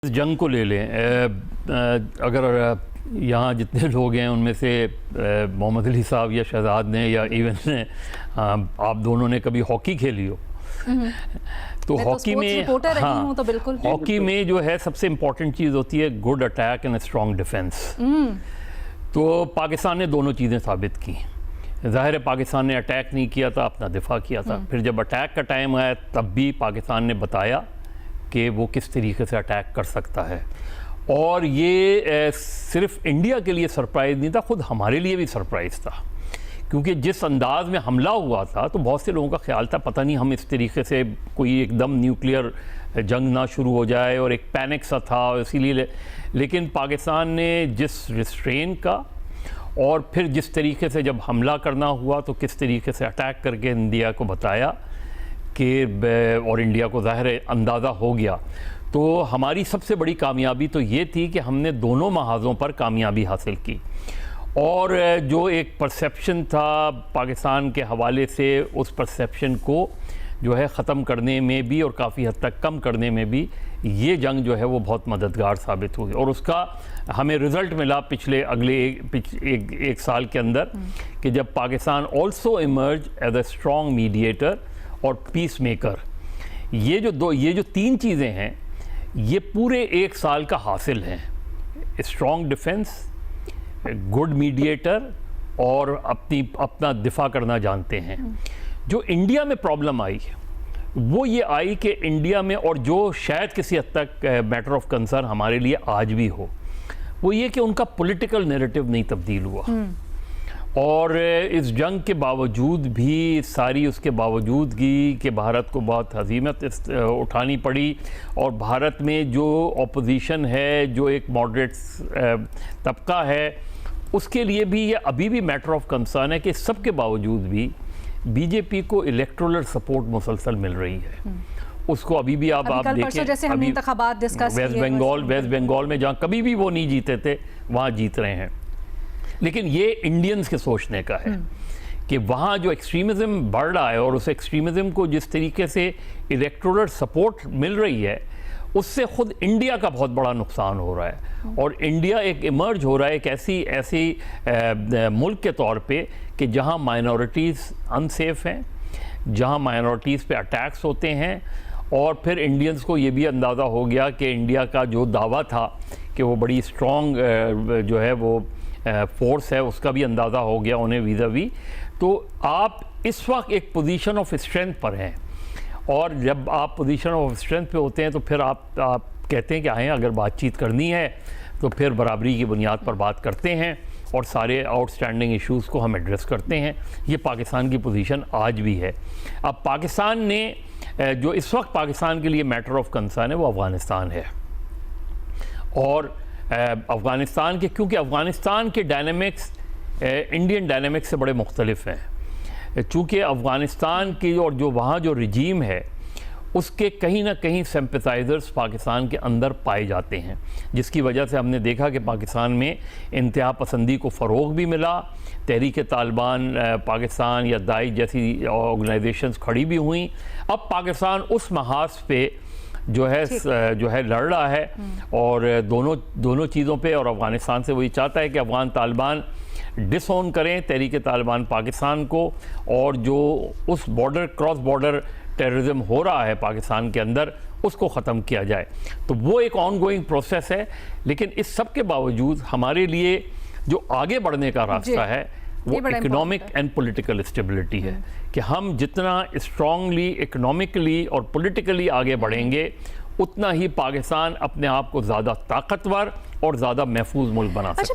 इस जंग को ले लें, अगर यहाँ जितने लोग हैं उनमें से मोहम्मद अली साहब या शहजाद ने या इवन ने आप दोनों ने कभी हॉकी खेली हो तो हॉकी में तो बिल्कुल हॉकी में जो है सबसे इम्पोर्टेंट चीज़ होती है good attack and strong defence. तो पाकिस्तान ने दोनों चीज़ें साबित की। ज़ाहिर है पाकिस्तान ने अटैक नहीं किया था, अपना दिफा किया था। फिर जब अटैक का टाइम आया तब भी पाकिस्तान ने बताया कि वो किस तरीके से अटैक कर सकता है। और ये सिर्फ इंडिया के लिए सरप्राइज़ नहीं था, ख़ुद हमारे लिए भी सरप्राइज़ था, क्योंकि जिस अंदाज में हमला हुआ था तो बहुत से लोगों का ख्याल था पता नहीं हम इस तरीके से कोई एकदम न्यूक्लियर जंग ना शुरू हो जाए, और एक पैनिक सा था इसीलिए। लेकिन पाकिस्तान ने जिस रिस्ट्रेन का और फिर जिस तरीके से जब हमला करना हुआ तो किस तरीके से अटैक करके इंडिया को बताया कि, और इंडिया को ज़ाहिर अंदाज़ा हो गया। तो हमारी सबसे बड़ी कामयाबी तो ये थी कि हमने दोनों महाज़ों पर कामयाबी हासिल की। और जो एक परसेप्शन था पाकिस्तान के हवाले से, उस परसेप्शन को जो है ख़त्म करने में भी और काफ़ी हद तक कम करने में भी ये जंग जो है वो बहुत मददगार साबित हुई। और उसका हमें रिज़ल्ट मिला पिछले अगले एक साल के अंदर, कि जब Pakistan also emerge as a strong mediator और पीस मेकर। ये जो तीन चीज़ें हैं ये पूरे एक साल का हासिल हैं। स्ट्रॉन्ग डिफेंस, गुड मीडिएटर और अपना दिफा करना जानते हैं। जो इंडिया में प्रॉब्लम आई वो ये आई कि इंडिया में, और जो शायद किसी हद तक मैटर ऑफ कंसर्न हमारे लिए आज भी हो, वो ये कि उनका पॉलिटिकल नैरेटिव नहीं तब्दील हुआ। और इस जंग के बावजूद भी, सारी उसके बावजूद कि भारत को बहुत हज़ीमत उठानी पड़ी, और भारत में जो अपोजिशन है, जो एक मॉडरेट तबका है, उसके लिए भी ये अभी भी मैटर ऑफ कंसर्न है कि सबके बावजूद भी बीजेपी को इलेक्टोरल सपोर्ट मुसलसल मिल रही है। उसको अभी भी आप देखें, जैसे हमने इंतखाबात डिस्कस वेस्ट बंगाल में जहाँ कभी भी वो नहीं जीते थे वहाँ जीत रहे हैं। लेकिन ये इंडियंस के सोचने का है कि वहाँ जो एक्सट्रीमिज़म बढ़ रहा है और उस एक्सट्रीमिज़म को जिस तरीके से इलेक्टोरल सपोर्ट मिल रही है, उससे ख़ुद इंडिया का बहुत बड़ा नुकसान हो रहा है। और इंडिया एक इमर्ज हो रहा है एक ऐसी मुल्क के तौर पे कि जहाँ माइनॉरिटीज़ अनसेफ हैं, जहाँ माइनॉरिटीज़ पे अटैक्स होते हैं। और फिर इंडियंस को ये भी अंदाज़ा हो गया कि इंडिया का जो दावा था कि वो बड़ी स्ट्रॉन्ग जो है वो फोर्स है, उसका भी अंदाज़ा हो गया उन्हें वीज़ा-वी। तो आप इस वक्त एक पोजीशन ऑफ स्ट्रेंथ पर हैं, और जब आप पोजीशन ऑफ स्ट्रेंथ पे होते हैं तो फिर आप कहते हैं कि आएँ, अगर बातचीत करनी है तो फिर बराबरी की बुनियाद पर बात करते हैं और सारे आउटस्टैंडिंग इश्यूज़ को हम एड्रेस करते हैं। ये पाकिस्तान की पोजीशन आज भी है। अब पाकिस्तान ने जो इस वक्त पाकिस्तान के लिए मैटर ऑफ कंसर्न है वो अफ़गानिस्तान है। और अफ़गानिस्तान के, क्योंकि अफ़गानिस्तान के डायनेमिक्स इंडियन डायनेमिक्स से बड़े मुख्तलिफ हैं, चूँकि अफ़गानिस्तान की और जो वहाँ जो रिजीम है उसके कहीं ना कहीं सिंपैथाइज़र्स पाकिस्तान के अंदर पाए जाते हैं, जिसकी वजह से हमने देखा कि पाकिस्तान में इंतहा पसंदी को फ़रोग़ भी मिला। तहरीक तालिबान पाकिस्तान या दाइश जैसी ऑर्गेनाइजेशंस खड़ी भी हुई। अब पाकिस्तान उस महाज पे जो है लड़ रहा है, और दोनों चीज़ों पे। और अफ़गानिस्तान से वही चाहता है कि अफ़गान तालिबान डिसओन करें तहरीक तालिबान पाकिस्तान को, और जो उस क्रॉस बॉर्डर टेररिज्म हो रहा है पाकिस्तान के अंदर उसको ख़त्म किया जाए। तो वो एक ऑनगोइंग प्रोसेस है। लेकिन इस सब के बावजूद हमारे लिए जो आगे बढ़ने का रास्ता है वो इकोनॉमिक एंड पॉलिटिकल स्टेबिलिटी है, कि हम जितना स्ट्रांगली इकोनॉमिकली और पॉलिटिकली आगे बढ़ेंगे उतना ही पाकिस्तान अपने आप को ज़्यादा ताकतवर और ज़्यादा महफूज मुल्क बना सकता है।